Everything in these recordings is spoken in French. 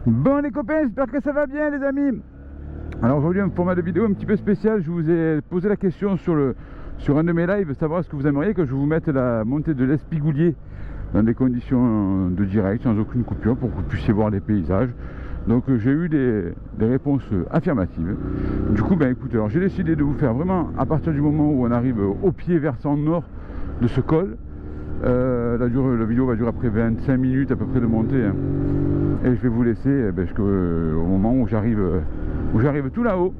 Bon les copains, j'espère que ça va bien les amis. Alors aujourd'hui un format de vidéo un petit peu spécial. Je vous ai posé la question sur un de mes lives, savoir ce que vous aimeriez que je vous mette la montée de l'Espigoulier dans des conditions de direct, sans aucune coupure, pour que vous puissiez voir les paysages. Donc j'ai eu des réponses affirmatives. Du coup ben écoutez, alors j'ai décidé de vous faire vraiment à partir du moment où on arrive au pied versant nord de ce col. La vidéo va durer après 25 minutes à peu près de montée, hein. Et je vais vous laisser au moment où j'arrive tout là-haut.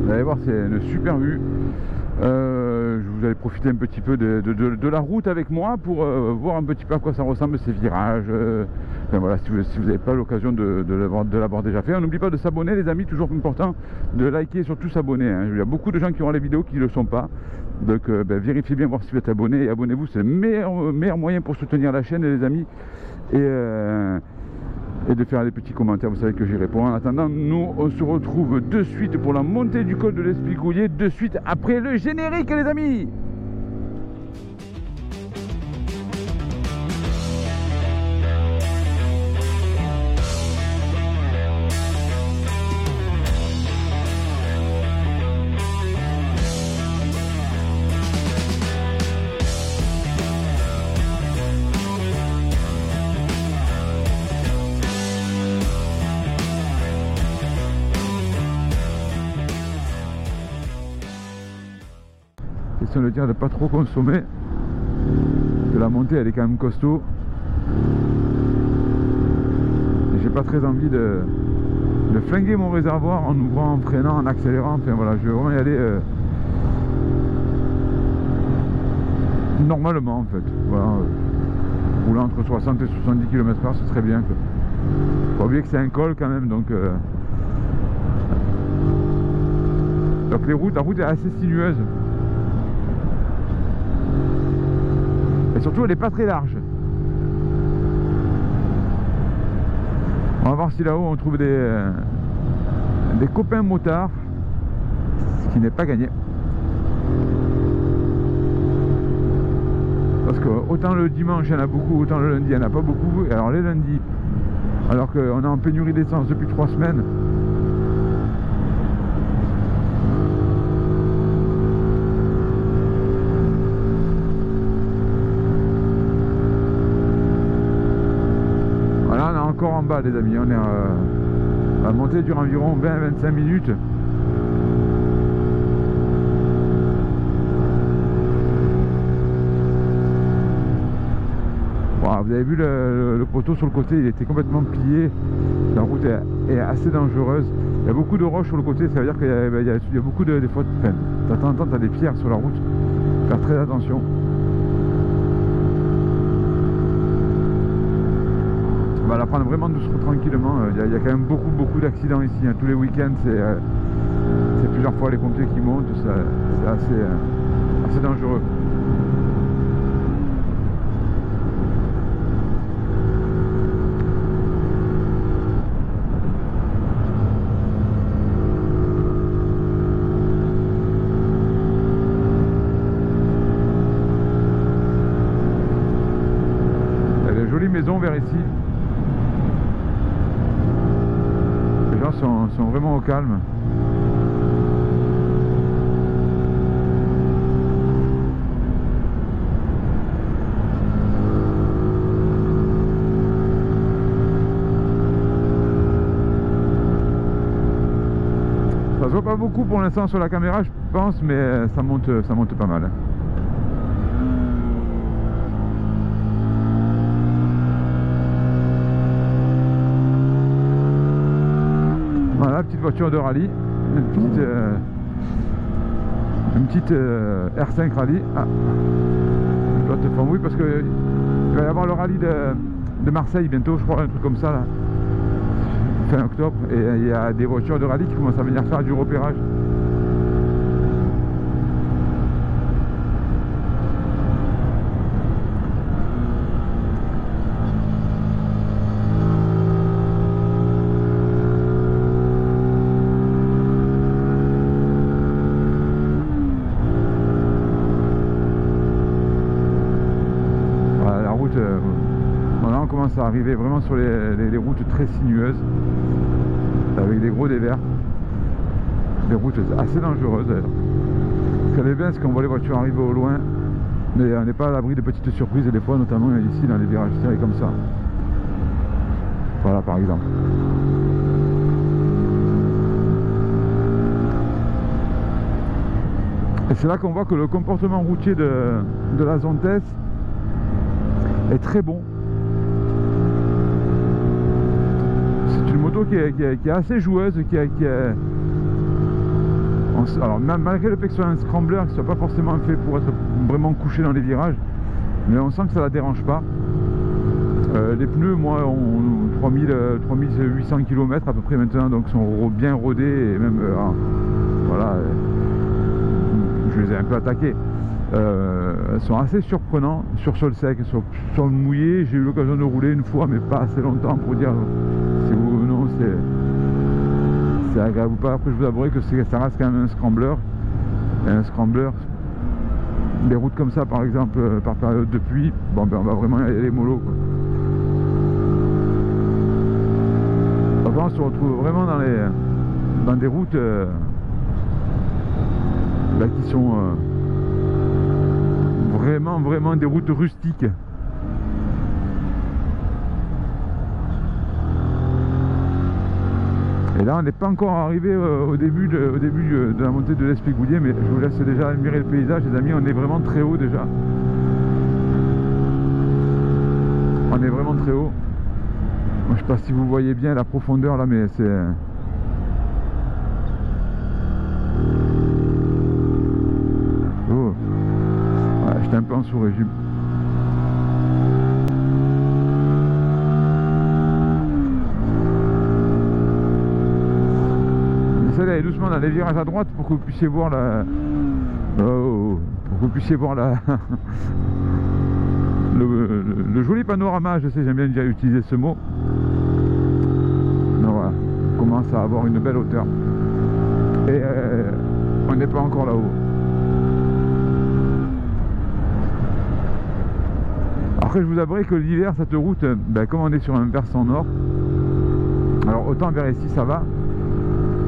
Vous allez voir, c'est une super vue. Vous allez profiter un petit peu de la route avec moi pour voir un petit peu à quoi ça ressemble ces virages. Enfin, voilà, si vous n'avez pas l'occasion de l'avoir déjà fait, on n'oublie pas de s'abonner les amis, toujours important de liker et surtout s'abonner, hein. Il y a beaucoup de gens qui auront les vidéos qui ne le sont pas. Donc vérifiez bien voir si vous êtes abonné et abonnez-vous, c'est le meilleur moyen pour soutenir la chaîne les amis. Et de faire des petits commentaires, vous savez que j'y réponds. En attendant, nous on se retrouve de suite pour la montée du col de l'Espigoulier, de suite après le générique les amis. Question de dire de pas trop consommer, que la montée elle est quand même costaud et j'ai pas très envie de flinguer mon réservoir en ouvrant, en freinant, en accélérant. Enfin voilà, je vais vraiment y aller normalement en fait. Voilà, rouler entre 60 et 70 km/h, ce serait bien. Faut pas oublier que c'est un col quand même, donc la route est assez sinueuse. Et surtout elle n'est pas très large. On va voir si là-haut on trouve des copains motards, ce qui n'est pas gagné. Parce que autant le dimanche il y en a beaucoup, autant le lundi il n'y en a pas beaucoup. Et alors les lundis, alors qu'on est en pénurie d'essence depuis 3 semaines, encore en bas les amis, on est à monter dure environ 20-25 minutes. Bon, vous avez vu le poteau sur le côté, il était complètement plié. La route est assez dangereuse. Il y a beaucoup de roches sur le côté, ça veut dire qu'il y a beaucoup de fois, enfin, de temps en temps tu as des pierres sur la route. Faire très attention. On va la prendre vraiment doucement, tranquillement. Il y a quand même beaucoup d'accidents ici, hein. Tous les week-ends c'est plusieurs fois les pompiers qui montent, c'est assez dangereux. Il y a des jolies maisons vers ici. Sont vraiment au calme. Ça se voit pas beaucoup pour l'instant sur la caméra je pense, mais ça monte pas mal. Voilà, petite voiture de rallye, une petite R5 rallye. Ah, je dois te faire oui parce que il va y avoir le rallye de Marseille bientôt, je crois, un truc comme ça là, fin octobre, et il y a des voitures de rallye qui commencent à venir faire du repérage. commence à arriver vraiment sur les routes très sinueuses, avec des gros dévers, des routes assez dangereuses d'ailleurs. Ce qui est bien, c'est qu'on voit les voitures arriver au loin, mais on n'est pas à l'abri de petites surprises, et des fois, notamment ici, dans les virages serrés comme ça. Voilà, par exemple. Et c'est là qu'on voit que le comportement routier de la Zontes est très bon. C'est une moto qui est assez joueuse, alors malgré le fait que ce soit un scrambler, qui ne soit pas forcément fait pour être vraiment couché dans les virages, mais on sent que ça ne la dérange pas. Les pneus, moi, ont 3800 km à peu près maintenant, donc sont bien rodés, et même, voilà, je les ai un peu attaqués. Sont assez surprenants sur sol sec, sur sol mouillé. J'ai eu l'occasion de rouler une fois, mais pas assez longtemps pour dire si vous ou non c'est agréable ou pas. Après, je vous avouerai que ça reste quand même un scrambler. Et un scrambler, des routes comme ça, par exemple, par période de pluie, bon, ben, on va vraiment y aller mollo, quoi. Enfin, on se retrouve vraiment dans des routes là, qui sont vraiment des routes rustiques. Et là, on n'est pas encore arrivé au début de la montée de l'Espigoulier, mais je vous laisse déjà admirer le paysage, les amis. On est vraiment très haut déjà. On est vraiment très haut. Moi, je sais pas si vous voyez bien la profondeur là, mais c'est... Oh. Ouais, j'étais un peu en sous-régime. J'essaie d'aller doucement dans les virages à droite pour que vous puissiez voir la... Oh, pour que vous puissiez voir la... le joli panorama, je sais, j'aime bien déjà utiliser ce mot. Mais voilà, on commence à avoir une belle hauteur. Et on n'est pas encore là-haut. Après, je vous avouerai que l'hiver, cette route, ben, comme on est sur un versant nord, alors autant vers ici ça va,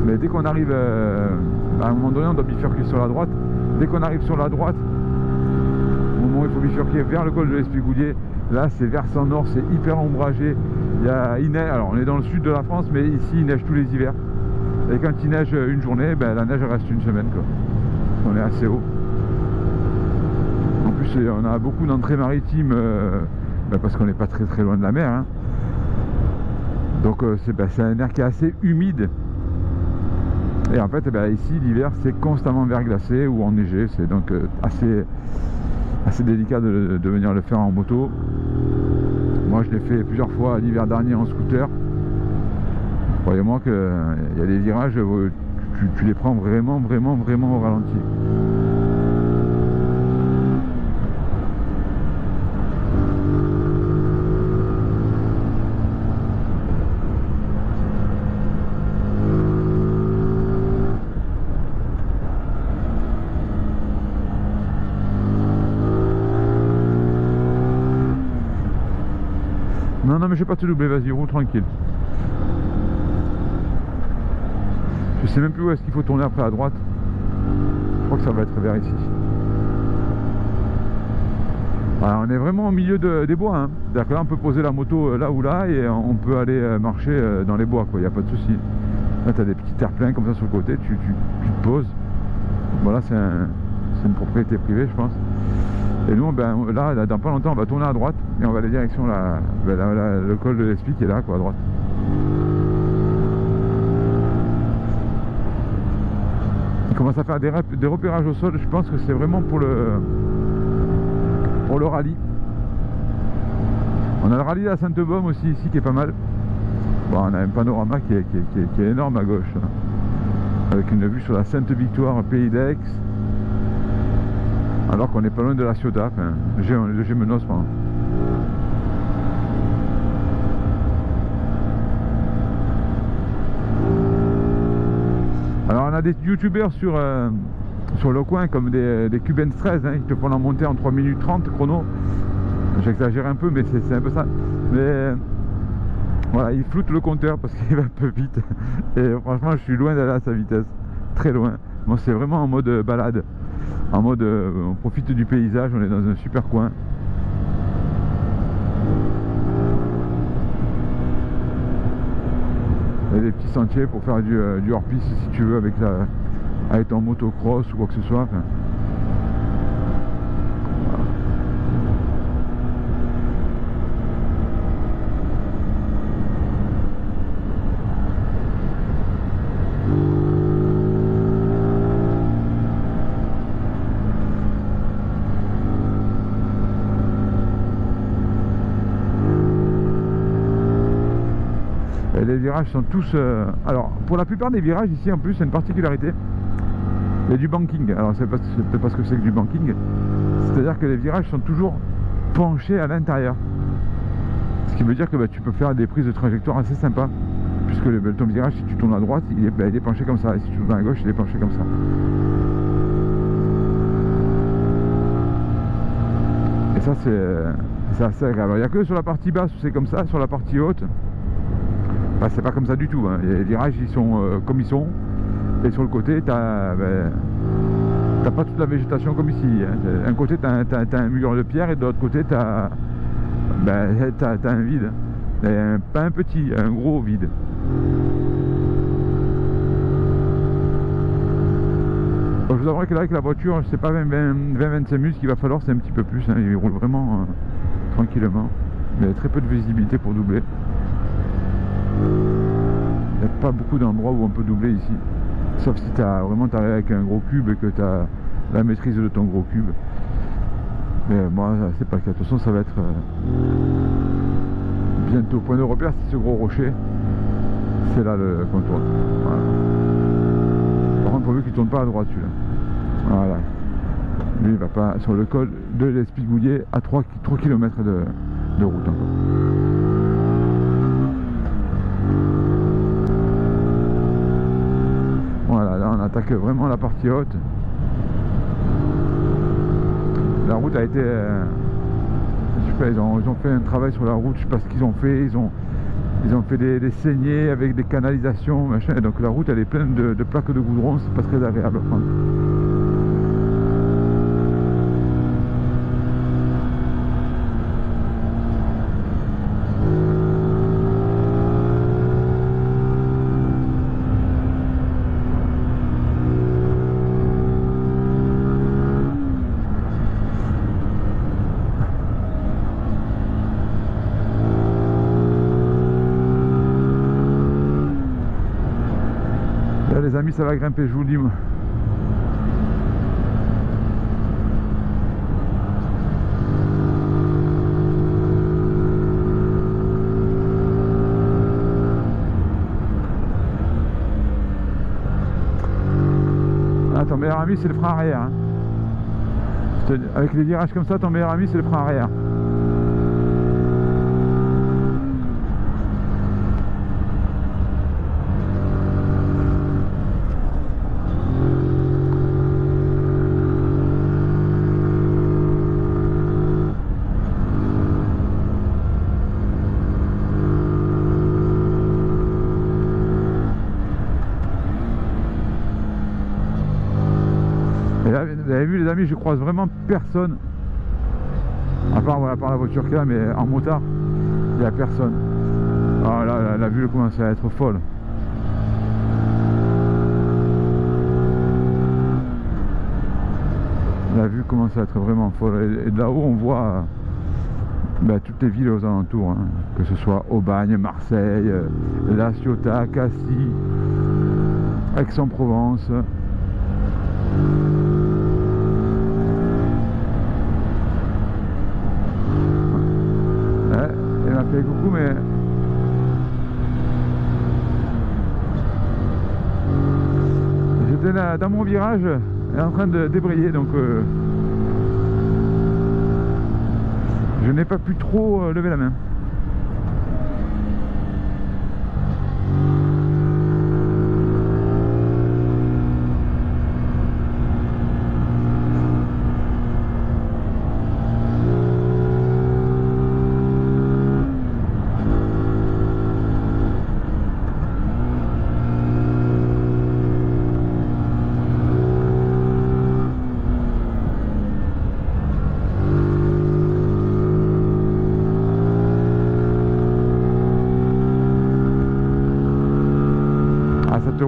mais dès qu'on arrive, à un moment donné, on doit bifurquer sur la droite. Dès qu'on arrive sur la droite, au moment où il faut bifurquer vers le col de l'Espigoulier, là c'est versant nord, c'est hyper ombragé. Il neige, alors on est dans le sud de la France, mais ici il neige tous les hivers. Et quand il neige une journée, ben, la neige reste une semaine, quoi. On est assez haut. En plus, on a beaucoup d'entrées maritimes, ben, parce qu'on n'est pas très loin de la mer, hein. Donc c'est un air qui est assez humide. Et en fait, ben, ici l'hiver c'est constamment verglacé ou enneigé. C'est donc assez délicat de venir le faire en moto. Moi je l'ai fait plusieurs fois l'hiver dernier en scooter. Croyez-moi qu'il y a des virages où tu les prends vraiment au ralenti. Non mais je vais pas te doubler, vas-y, roule tranquille. Je sais même plus où est-ce qu'il faut tourner après à droite. Je crois que ça va être vers ici. Alors, on est vraiment au milieu des bois, hein. C'est-à-dire que là on peut poser la moto là ou là et on peut aller marcher dans les bois, quoi. Il n'y a pas de souci. Là tu as des petits terre-pleins comme ça sur le côté, tu te poses. Voilà, c'est une propriété privée, je pense. Et nous, ben, là, dans pas longtemps, on va tourner à droite et on va aller direction le col de l'Espy qui est là, quoi, à droite. On commence à faire des repérages au sol. Je pense que c'est vraiment pour le rallye. On a le rallye de la Sainte-Baume aussi ici qui est pas mal. Bon, on a un panorama qui est énorme à gauche, hein, avec une vue sur la Sainte-Victoire, Pays d'Aix. Alors qu'on n'est pas loin de la Ciotat, enfin, de Gémenos, pardon. Alors on a des youtubeurs sur le coin comme des Cubens 13, hein, qui te font la montée en 3 minutes 30 chrono. J'exagère un peu, mais c'est un peu ça. Mais voilà, il floute le compteur parce qu'il va un peu vite. Et franchement, je suis loin d'aller à sa vitesse. Très loin. Moi, c'est vraiment en mode balade. En mode, on profite du paysage, on est dans un super coin. Il y a des petits sentiers pour faire du hors-piste si tu veux avec ton motocross ou quoi que ce soit. Enfin, et les virages sont tous... alors, pour la plupart des virages ici, en plus, c'est une particularité. Il y a du banking. Alors, c'est peut-être pas ce que c'est que du banking. C'est-à-dire que les virages sont toujours penchés à l'intérieur. Ce qui veut dire que tu peux faire des prises de trajectoire assez sympas. Puisque ton virage, si tu tournes à droite, il est penché comme ça. Et si tu tournes à gauche, il est penché comme ça. Et ça, c'est assez agréable. Il n'y a que sur la partie basse où c'est comme ça. Sur la partie haute, bah, c'est pas comme ça du tout. Hein. Les virages, ils sont comme ils sont. Et sur le côté, t'as pas toute la végétation comme ici. Hein. Un côté, t'as un mur de pierre et de l'autre côté, t'as un vide. Pas un petit, un gros vide. Bon, je vous avouerai que là, avec la voiture, c'est pas 20-25 minutes qu'il va falloir, c'est un petit peu plus. Hein. Il roule vraiment tranquillement. Il y a très peu de visibilité pour doubler. Il n'y a pas beaucoup d'endroits où on peut doubler ici. Sauf si vraiment t'arrives avec un gros cube et que tu as la maîtrise de ton gros cube. Mais moi, c'est pas le cas. De toute façon, ça va être bientôt. Point de repère, c'est ce gros rocher. C'est là qu'on tourne. Voilà. Par contre, pourvu qu'il tourne pas à droite, celui-là. Voilà. Lui, il va pas sur le col de l'Espigoulier à 3 km de route encore. Voilà, là on attaque vraiment la partie haute. La route a été... je sais pas, ils ont fait un travail sur la route, je sais pas ce qu'ils ont fait. Ils ont fait des saignées avec des canalisations, machin. Et donc la route elle est pleine de plaques de goudron, c'est pas très agréable à prendre. Là, les amis, ça va grimper, je vous le dis moi. Ah, ton meilleur ami c'est le frein arrière. Hein. Avec les virages comme ça, ton meilleur ami c'est le frein arrière. Et là, vous avez vu les amis, je croise vraiment personne. À part, voilà, par la voiture qu'il y a, mais en motard, il n'y a personne. Ah là, la vue commence à être folle. La vue commence à être vraiment folle. Et de là-haut, on voit toutes les villes aux alentours. Hein. Que ce soit Aubagne, Marseille, La Ciotat, Cassis, Aix-en-Provence. Il m'a fait coucou, mais j'étais là dans mon virage, elle est en train de débrayer, donc je n'ai pas pu trop lever la main.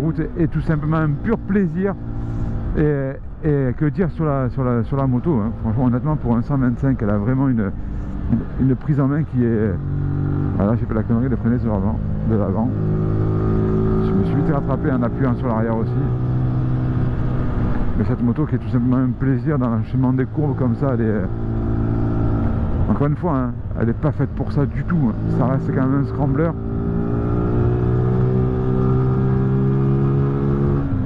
route est tout simplement un pur plaisir. Et que dire sur la moto, hein. Franchement, honnêtement, pour un 125, elle a vraiment une prise en main qui est... Voilà, j'ai fait la connerie de freiner sur de l'avant. Je me suis vite rattrapé en appuyant sur l'arrière aussi. Mais cette moto qui est tout simplement un plaisir dans l'enchaînement des courbes comme ça, elle est... Encore une fois, hein, elle n'est pas faite pour ça du tout. Ça reste quand même un scrambler.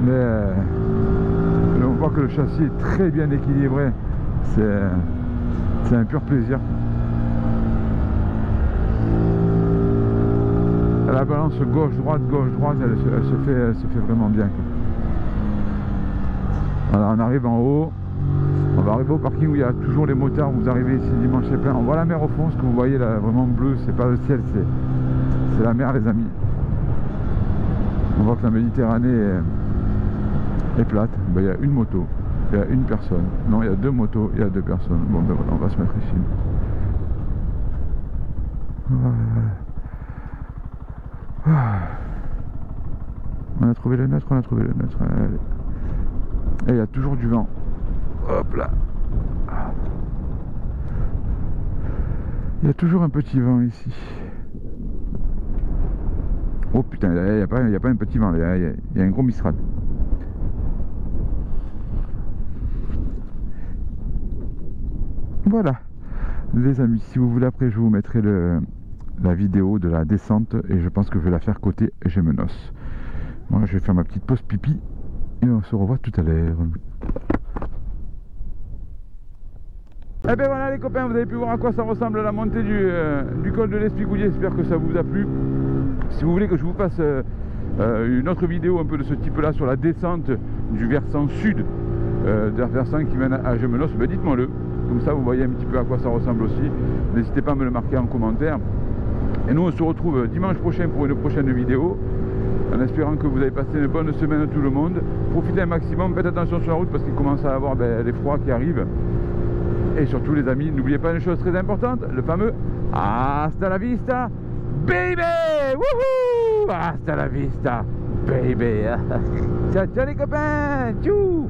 Mais on voit que le châssis est très bien équilibré. C'est un pur plaisir. La balance gauche-droite, elle se fait vraiment bien, quoi. Voilà, on arrive en haut. On va arriver au parking où il y a toujours les motards. Vous arrivez ici dimanche c'est plein. On voit la mer au fond, ce que vous voyez là, vraiment bleu, c'est pas le ciel, c'est la mer, les amis. On voit que la Méditerranée est plate. Ben, il y a une moto, il y a une personne. Non, il y a deux motos, il y a deux personnes. Bon ben voilà, on va se mettre ici. On a trouvé le neutre, Allez. Et il y a toujours du vent. Hop là. Il y a toujours un petit vent ici. Oh putain, il n'y a pas un petit vent, il y a un gros Mistral. Voilà. Les amis, si vous voulez, après je vous mettrai la vidéo de la descente et je pense que je vais la faire côté Gémenos. Moi je vais faire ma petite pause pipi et on se revoit tout à l'heure. Et bien voilà les copains, vous avez pu voir à quoi ça ressemble la montée du col de l'Espigoulier. J'espère que ça vous a plu. Si vous voulez que je vous fasse une autre vidéo un peu de ce type là sur la descente du versant sud d'un versant qui mène à Gémenos, ben dites-moi le. Comme ça vous voyez un petit peu à quoi ça ressemble aussi. N'hésitez pas à me le marquer en commentaire. Et nous on se retrouve dimanche prochain pour une prochaine vidéo. En espérant que vous avez passé une bonne semaine tout le monde. Profitez un maximum, faites attention sur la route parce qu'il commence à avoir les froids qui arrivent. Et surtout les amis, n'oubliez pas une chose très importante, le fameux hasta la vista baby. Wouhou, hasta la vista baby. Ciao ciao les copains. Tchou.